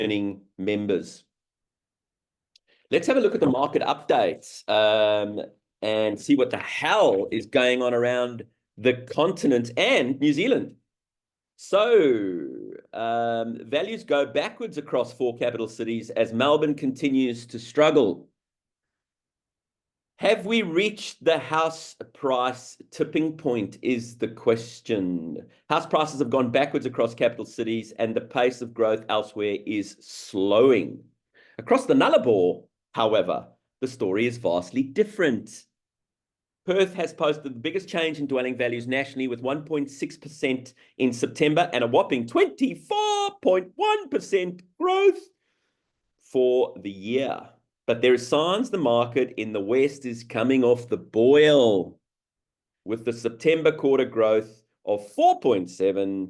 returning members. Let's have a look at the market updates and see what the hell is going on around the continent and New Zealand. So values go backwards across 4 capital cities as Melbourne continues to struggle. Have we reached the house price tipping point is the question. House prices have gone backwards across capital cities and the pace of growth elsewhere is slowing. Across the Nullarbor, however, the story is vastly different. Perth has posted the biggest change in dwelling values nationally with 1.6% in September and a whopping 24.1% growth for the year. But there are signs the market in the West is coming off the boil with the September quarter growth of 4.7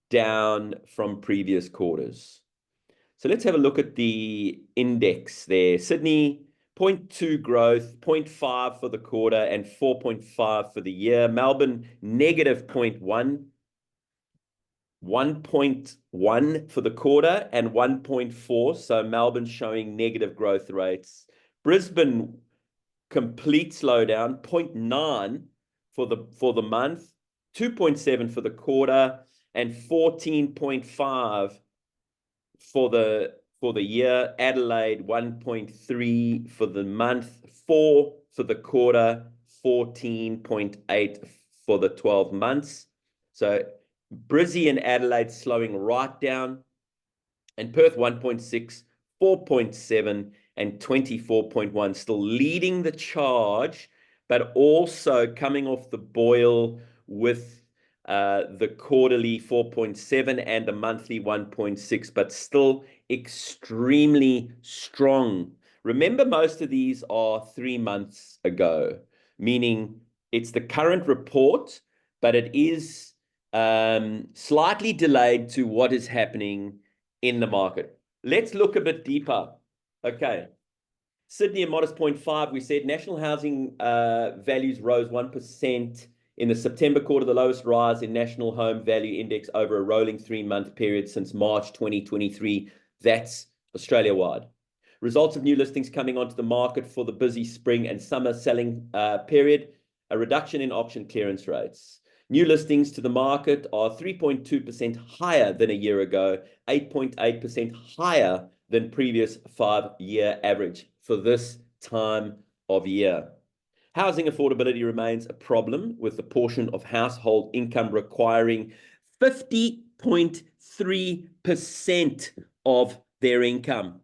down from previous quarters. So let's have a look at the index there. Sydney, 0.2 growth, 0.5 for the quarter and 4.5 for the year. Melbourne, negative 0.1, 1.1 for the quarter and 1.4. So Melbourne showing negative growth rates. Brisbane, complete slowdown, 0.9 for the month, 2.7 for the quarter and 14.5 for the year. Adelaide, 1.3 for the month, 4 for the quarter, 14.8 for the 12 months. So Brizzy and Adelaide slowing right down, and Perth 1.6, 4.7 and 24.1 still leading the charge, but also coming off the boil with the quarterly 4.7 and the monthly 1.6, but still extremely strong. Remember, most of these are 3 months ago, meaning it's the current report, but it is slightly delayed to what is happening in the market. Let's look a bit deeper. Okay. Sydney, a modest 0.5. We said national housing values rose 1% in the September quarter, the lowest rise in national home value index over a rolling 3-month period since March 2023. That's Australia-wide. Results of new listings coming onto the market for the busy spring and summer selling period, a reduction in auction clearance rates. New listings to the market are 3.2% higher than a year ago, 8.8% higher than previous 5-year average for this time of year. Housing affordability remains a problem, with the portion of household income requiring 50.3% of their income.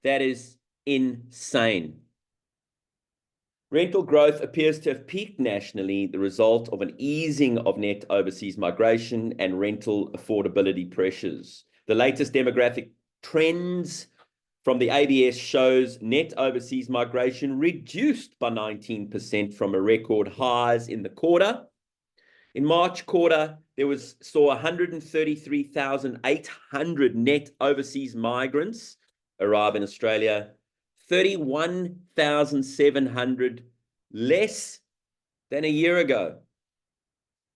That is insane. Rental growth appears to have peaked nationally, the result of an easing of net overseas migration and rental affordability pressures. The latest demographic trends from the ABS shows net overseas migration reduced by 19% from a record highs in the quarter. In March quarter, saw 133,800 net overseas migrants arrive in Australia, 31,700 less than a year ago.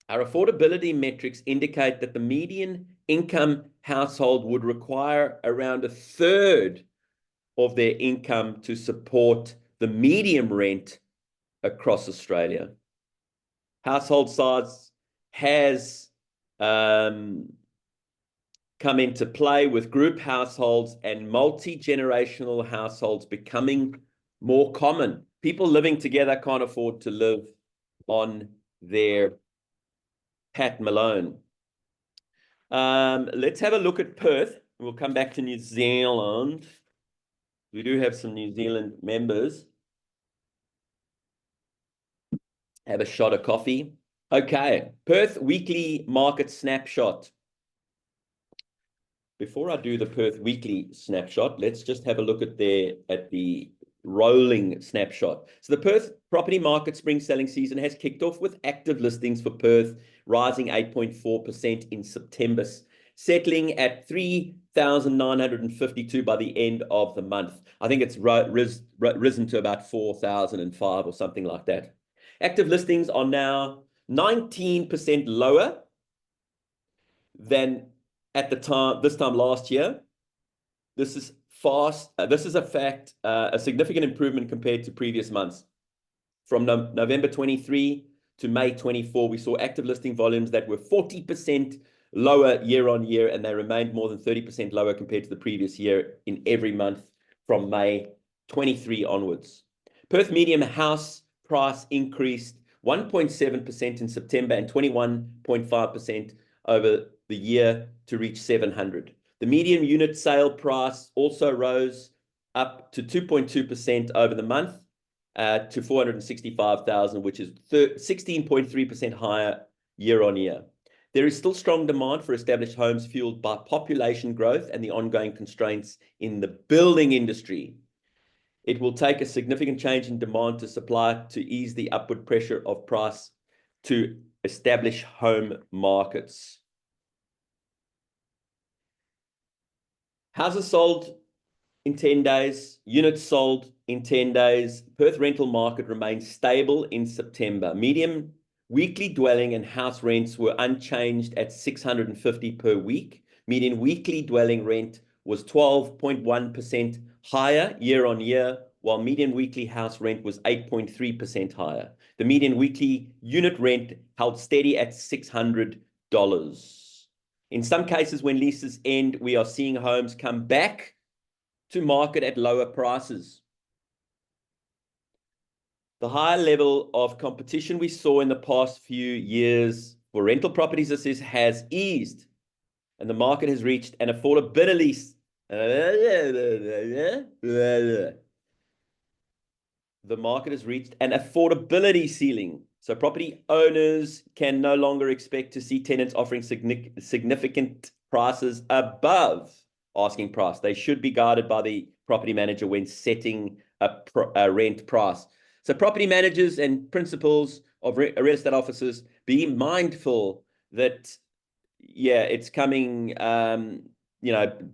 Our affordability metrics indicate that the median income household would require around a third of their income to support the medium rent across Australia. Household size has come into play, with group households and multi-generational households becoming more common. People living together can't afford to live on their Pat Malone. Let's have a look at Perth. We'll come back to New Zealand. We do have some New Zealand members. Have a shot of coffee. Okay, Perth weekly market snapshot. Before I do the Perth weekly snapshot, let's just have a look at the rolling snapshot. So the Perth property market spring selling season has kicked off with active listings for Perth rising 8.4% in September, settling at 3,952 by the end of the month. I think it's risen to about 4,005 or something like that. Active listings are now 19% lower than at the time, this time last year. This is fast. This is a fact, a significant improvement compared to previous months. From November 23 to May 24, we saw active listing volumes that were 40% lower year on year, and they remained more than 30% lower compared to the previous year in every month from May 23 onwards. Perth median house price increased 1.7% in September and 21.5% over the year to reach 700. The median unit sale price also rose up to 2.2% over the month to 465,000, which is 16.3% higher year on year. There is still strong demand for established homes fueled by population growth and the ongoing constraints in the building industry. It will take a significant change in demand to supply to ease the upward pressure of price to establish home markets. Houses sold in 10 days, units sold in 10 days. Perth rental market remained stable in September. Median weekly dwelling and house rents were unchanged at $650 per week. Median weekly dwelling rent was 12.1% higher year on year, while median weekly house rent was 8.3% higher. The median weekly unit rent held steady at $600. In some cases, when leases end, we are seeing homes come back to market at lower prices. The high level of competition we saw in the past few years for rental properties has eased, and the market has reached an affordability ceiling. So property owners can no longer expect to see tenants offering significant prices above asking price. They should be guided by the property manager when setting a rent price. So property managers and principals of real estate offices, be mindful that, yeah, it's coming,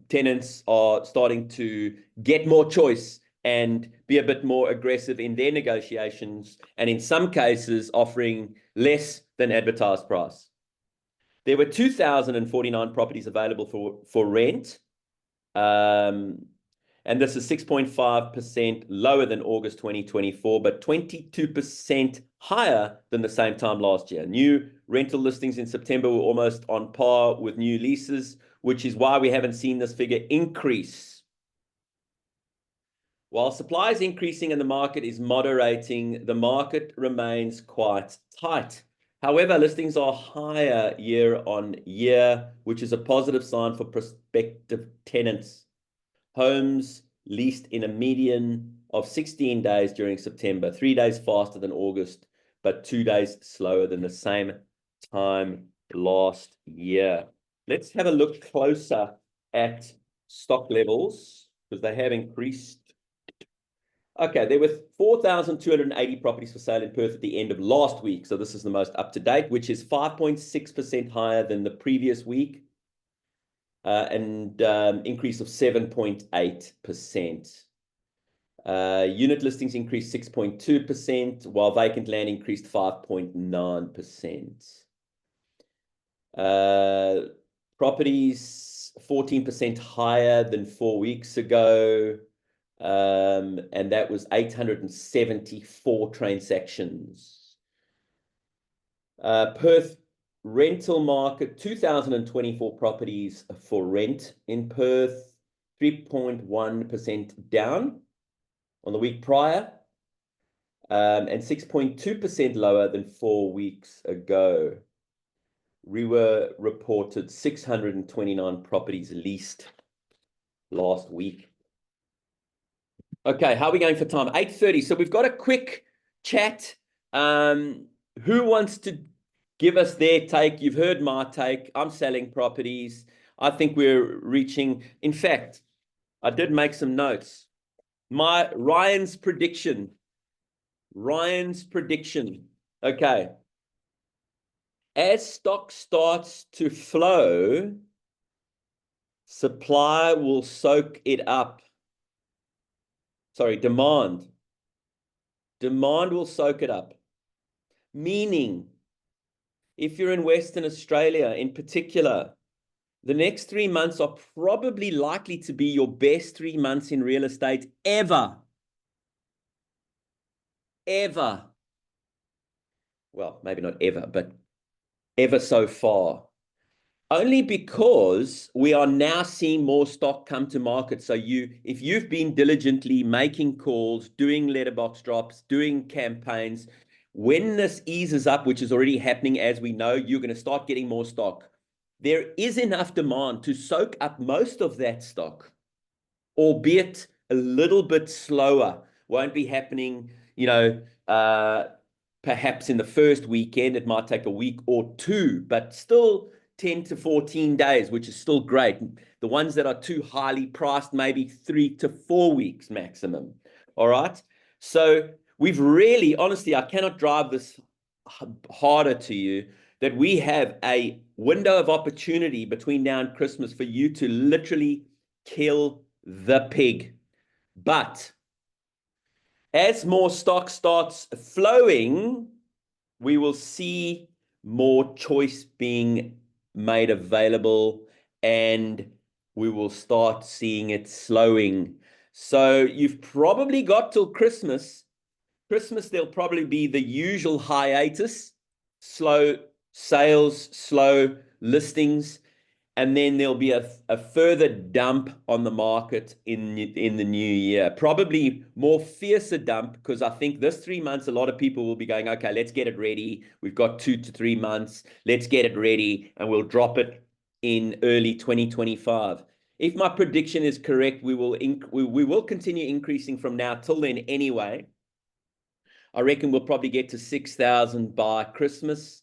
tenants are starting to get more choice and be a bit more aggressive in their negotiations, and in some cases offering less than advertised price. There were 2,049 properties available for rent, and this is 6.5% lower than August 2024, but 22% higher than the same time last year. New rental listings in September were almost on par with new leases, which is why we haven't seen this figure increase. While supply is increasing and the market is moderating, the market remains quite tight. However, listings are higher year on year, which is a positive sign for prospective tenants. Homes leased in a median of 16 days during September, 3 days faster than August, but 2 days slower than the same time last year. Let's have a look closer at stock levels, because they have increased. Okay, there were 4,280 properties for sale in Perth at the end of last week. So this is the most up to date, which is 5.6% higher than the previous week, and increase of 7.8%. Unit listings increased 6.2%, while vacant land increased 5.9%. Properties 14% higher than 4 weeks ago. And that was 874 transactions. Perth rental market, 2,024 properties for rent in Perth, 3.1% down on the week prior, and 6.2% lower than 4 weeks ago. We were reported 629 properties leased last week. Okay, how are we going for time? 8:30. So we've got a quick chat. Who wants to give us their take? You've heard my take. I'm selling properties. I think we're reaching. In fact, I did make some notes. Ryan's prediction. Okay. As stock starts to flow, supply will soak it up. Sorry, demand. Demand will soak it up. Meaning, if you're in Western Australia in particular, The next 3 months are probably likely to be your best 3 months in real estate ever. Ever. Well, maybe not ever, but ever so far. Only because we are now seeing more stock come to market. So if you've been diligently making calls, doing letterbox drops, doing campaigns, when this eases up, which is already happening, as we know, you're going to start getting more stock. There is enough demand to soak up most of that stock, albeit a little bit slower. Won't be happening, perhaps in the first weekend. It might take a week or two, but still 10 to 14 days, which is still great. The ones that are too highly priced, maybe 3 to 4 weeks maximum. All right. So we've really, honestly, I cannot drive this harder to you, that we have a window of opportunity between now and Christmas for you to literally kill the pig. But as more stock starts flowing, we will see more choice being made available, and we will start seeing it slowing. So you've probably got till Christmas. Christmas, there'll probably be the usual hiatus, slow sales, slow listings, and then there'll be a further dump on the market in the new year. Probably more fiercer dump, because I think this 3 months, a lot of people will be going, okay, let's get it ready. We've got 2 to 3 months. Let's get it ready, and we'll drop it in early 2025. If my prediction is correct, we will continue increasing from now till then anyway. I reckon we'll probably get to 6,000 by Christmas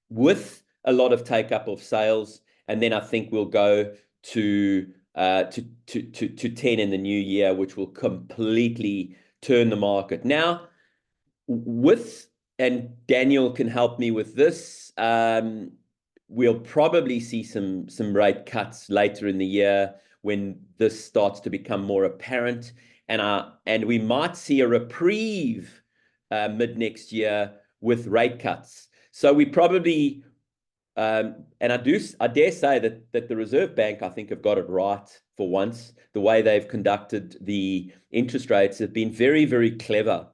with a lot of take up of sales. And then I think we'll go to 10 in the new year, which will completely turn the market. Now, and Daniel can help me with this, we'll probably see some rate cuts later in the year when this starts to become more apparent. And we might see a reprieve mid next year with rate cuts. So we probably, and I dare say that the Reserve Bank, I think, have got it right for once. The way they've conducted the interest rates have been very, very clever,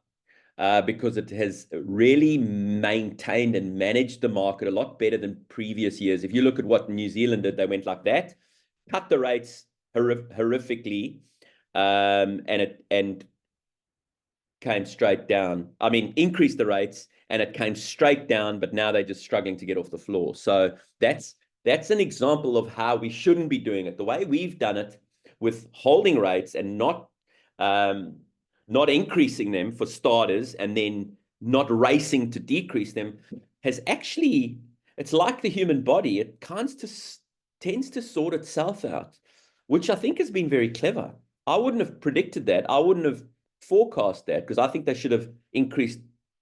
because it has really maintained and managed the market a lot better than previous years. If you look at what New Zealand did, they went like that, cut the rates horrifically, and came straight down. I mean, increased the rates and it came straight down, but now they're just struggling to get off the floor. So that's an example of how we shouldn't be doing it. The way we've done it, with holding rates and not increasing them for starters, and then not racing to decrease them, has actually, it's like the human body. It tends to sort itself out, which I think has been very clever. I wouldn't have predicted that. I wouldn't have forecast that, because I think they should have increased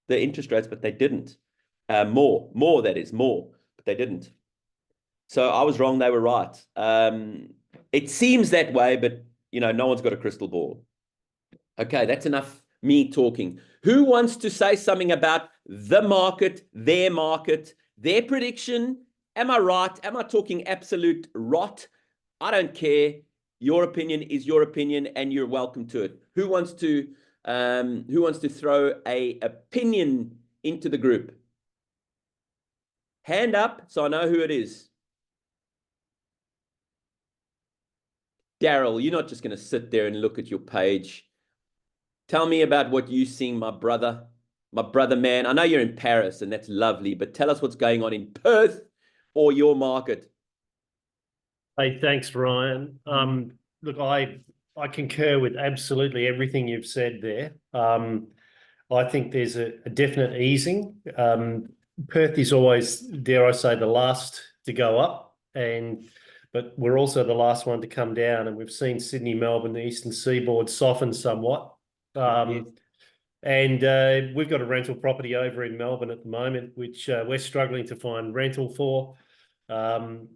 the interest rates, but they didn't. More, but they didn't. So I was wrong. They were right. It seems that way, but no one's got a crystal ball. Okay, that's enough me talking. Who wants to say something about the market, their prediction? Am I right? Am I talking absolute rot? I don't care. Your opinion is your opinion, and you're welcome to it. Who wants to throw a opinion into the group? Hand up so I know who it is. Daryl, you're not just going to sit there and look at your page. Tell me about what you're seeing, my brother man. I know you're in Paris, and that's lovely, but tell us what's going on in Perth or your market. Hey, thanks, Ryan. Look, I concur with absolutely everything you've said there. I think there's a definite easing. Perth is always, dare I say, the last to go up, but we're also the last one to come down. And we've seen Sydney, Melbourne, the Eastern Seaboard soften somewhat. Yes. And we've got a rental property over in Melbourne at the moment, which we're struggling to find rental for.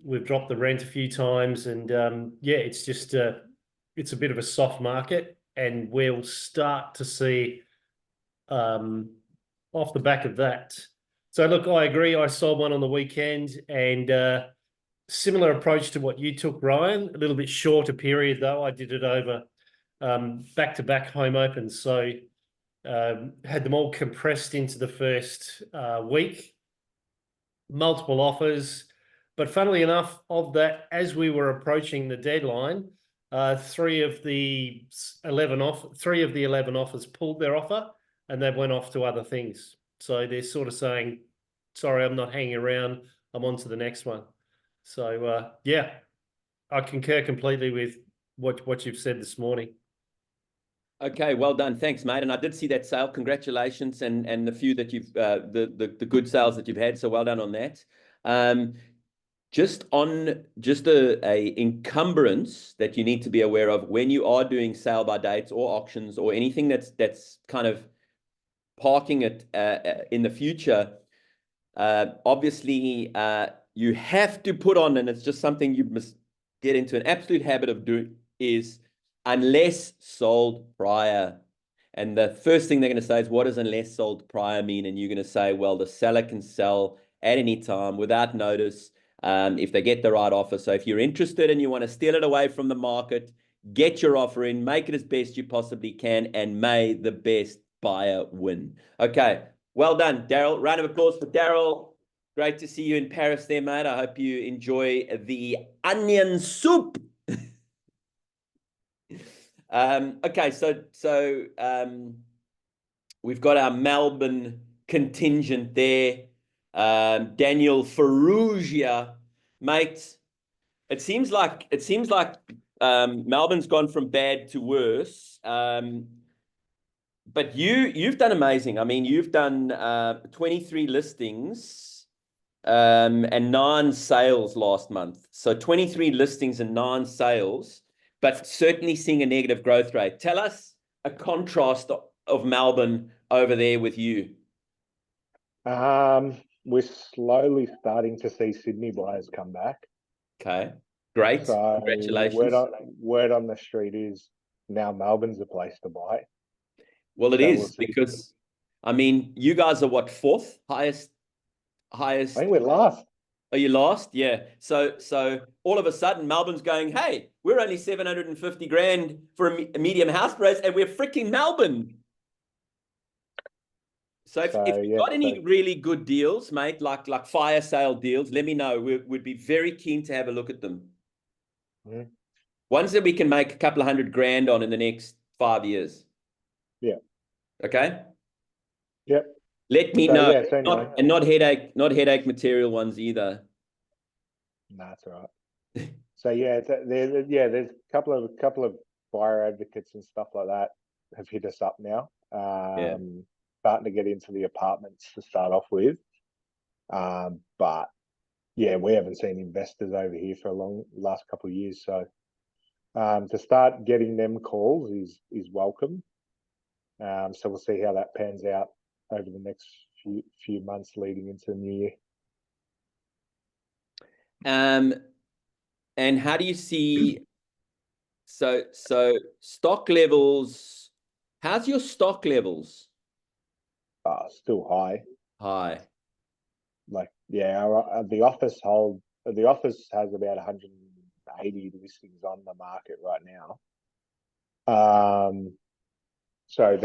We've dropped the rent a few times, and yeah, it's just it's a bit of a soft market, and we'll start to see off the back of that. So look, I agree. I sold one on the weekend, and similar approach to what you took, Ryan. A little bit shorter period though. I did it over back-to-back home opens, so had them all compressed into the first week. Multiple offers, but funnily enough, of that, as we were approaching the deadline, three of the 11 offers pulled their offer, and they went off to other things. So they're sort of saying, "Sorry, I'm not hanging around. I'm on to the next one." So yeah, I concur completely with what you've said this morning. Okay, well done. Thanks, mate. And I did see that sale. Congratulations, and the few that you've the good sales that you've had. So well done on that. Just a encumbrance that you need to be aware of when you are doing sale by dates or auctions or anything that's kind of parking it in the future. Obviously, you have to put on, and it's just something you must get into an absolute habit of doing, is unless sold prior. And the first thing they're going to say is, what does unless sold prior mean? And you're going to say, well, the seller can sell at any time without notice if they get the right offer. So if you're interested and you want to steal it away from the market, get your offer in, make it as best you possibly can, and may the best buyer win. Okay, well done, Daryl. Round of applause for Daryl. Great to see you in Paris there, mate. I hope you enjoy the onion soup. Okay, so we've got our Melbourne contingent there. Daniel Ferrugia, mate. It seems like Melbourne's gone from bad to worse. But you've done amazing. I mean, you've done 23 listings and 9 sales last month. So 23 listings and 9 sales, but certainly seeing a negative growth rate. Tell us a contrast of Melbourne over there with you. We're slowly starting to see Sydney buyers come back. Okay, great. So Congratulations. Word on the street is now Melbourne's the place to buy. Well, it is because, I mean, you guys are what, 4th highest? I think we're last. Are you last? Yeah. So all of a sudden, Melbourne's going, hey, we're only 750 grand for a medium house price, and we're freaking Melbourne. So if you've got any really good deals, mate, like fire sale deals, let me know. We'd be very keen to have a look at them. Mm-hmm. Ones that we can make a couple of $100 grand on in the next 5 years. Yeah. Okay. Yep. Let me know. Yeah, not headache material ones either. No, that's all right. So yeah, there's a couple of buyer advocates and stuff like that have hit us up now. Starting to get into the apartments to start off with. But yeah, we haven't seen investors over here for last couple of years. So to start getting them calls is welcome. So we'll see how that pans out over the next few months leading into the new year. And how do you see so stock levels? How's your stock levels? Still high. High. Like, yeah, the office has about 180 listings on the market right now. So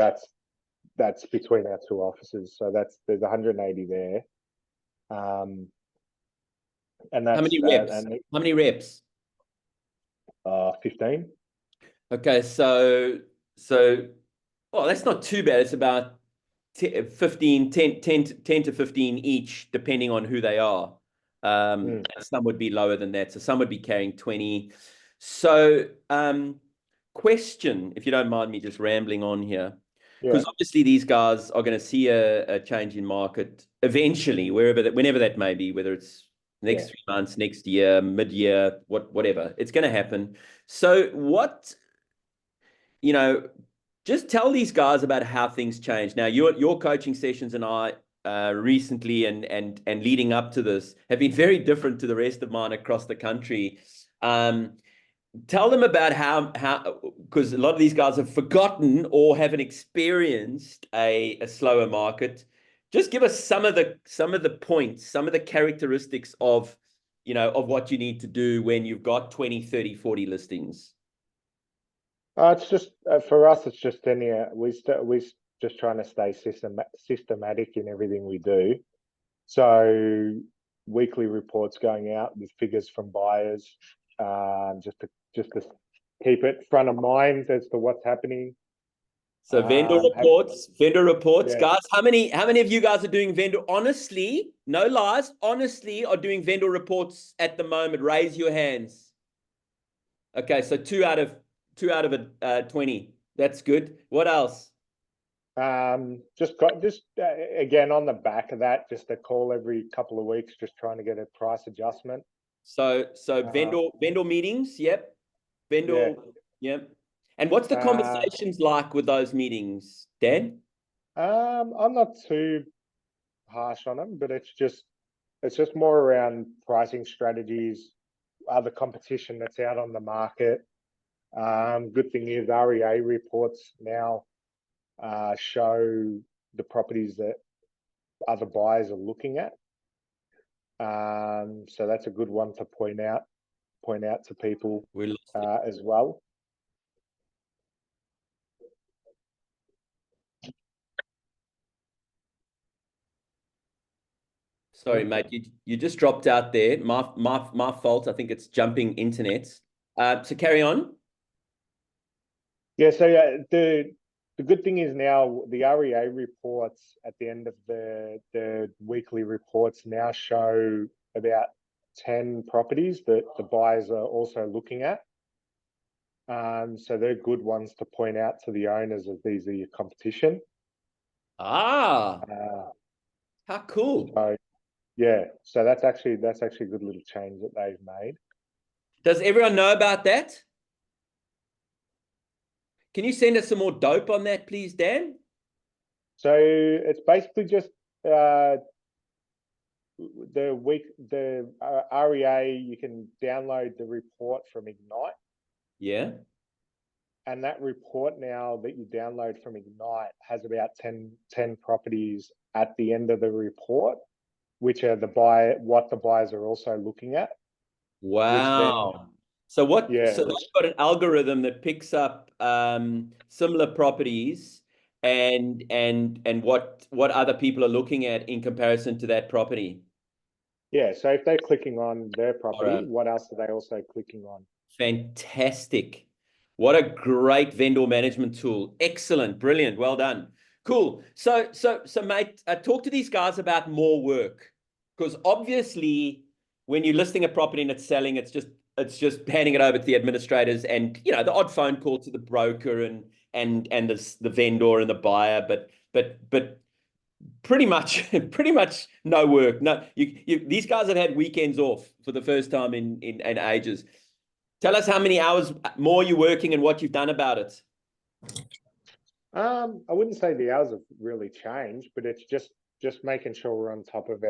that's between our 2 offices. So there's 180 there. And that's how many reps? How many reps? 15. Okay, so well, that's not too bad. It's about 10 to 15 each, depending on who they are. And some would be lower than that. So some would be carrying 20. So question, if you don't mind me just rambling on here, because obviously these guys are going to see a change in market eventually, whenever that may be, whether it's next 3 months, next year, mid-year, whatever, it's going to happen. So just tell these guys about how things change. Now, your coaching sessions and I recently and leading up to this have been very different to the rest of mine across the country. Tell them about how because a lot of these guys have forgotten or haven't experienced a slower market. Just give us some of the points, some of the characteristics of you know, of what you need to do when you've got 20, 30, 40 listings? It's just for us. It's just we just trying to stay systematic in everything we do. So weekly reports going out with figures from buyers, just to keep it front of mind as to what's happening. So vendor reports, Yeah. guys. How many of you guys are doing vendor? Honestly, no lies. Honestly, are doing vendor reports at the moment? Raise your hands. Okay, so two out of 20. That's good. What else? Just again on the back of that, just a call every couple of weeks, just trying to get a price adjustment. So vendor meetings. Yep. Vendor. Yeah. Yep. And what's the conversations like with those meetings, Dan? I'm not too harsh on them, but it's just more around pricing strategies, other competition that's out on the market. Good thing is REA reports now show the properties that other buyers are looking at. So that's a good one to point out to people as well. Sorry, mate, you just dropped out there. My fault. I think it's jumping internet. So carry on. Yeah, so the good thing is now the REA reports at the end of the weekly reports now show about 10 properties that the buyers are also looking at. So they're good ones to point out to the owners as these are your competition. How cool. So yeah, so that's actually a good little change that they've made. Does everyone know about that? Can you send us some more dope on that, please, Dan? So it's basically just the REA. You can download the report from Ignite. Yeah. And that report now that you download from Ignite has about 10 properties at the end of the report, which are what the buyers are also looking at. Wow. So they've got an algorithm that picks up similar properties and what other people are looking at in comparison to that property. Yeah. So if they're clicking on their property, what else are they also clicking on? Fantastic. What a great vendor management tool. Excellent. Brilliant. Well done. Cool. So mate, talk to these guys about more work, because obviously when you're listing a property and it's selling, it's just handing it over to the administrators and, you know, the odd phone call to the broker and the vendor and the buyer, but pretty much no work. No, these guys have had weekends off for the first time in ages. Tell us how many hours more you're working and what you've done about it. I wouldn't say the hours have really changed, but it's just making sure we're on top of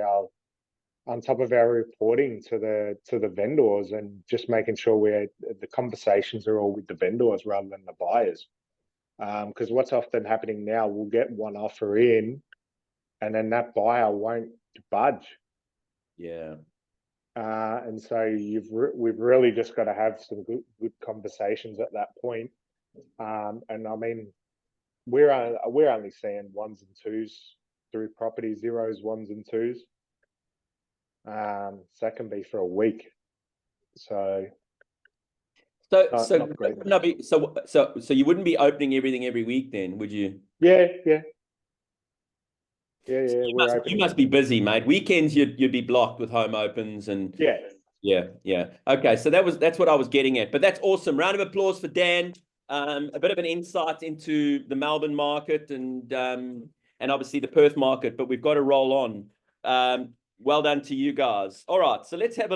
our reporting to the vendors, and just making sure the conversations are all with the vendors rather than the buyers. Because what's often happening now, we'll get one offer in, and then that buyer won't budge. Yeah. And so we've really just got to have some good conversations at that point. And I mean, we're only seeing ones and twos through property, zeros, ones and twos. So that can be for a week. So you wouldn't be opening everything every week then, would you? Yeah. You must be busy, mate. Weekends you'd be blocked with home opens and yeah. Okay, so that's what I was getting at. But that's awesome. Round of applause for Dan. A bit of an insight into the Melbourne market and obviously the Perth market, but we've got to roll on. Well done to you guys. All right, so let's have a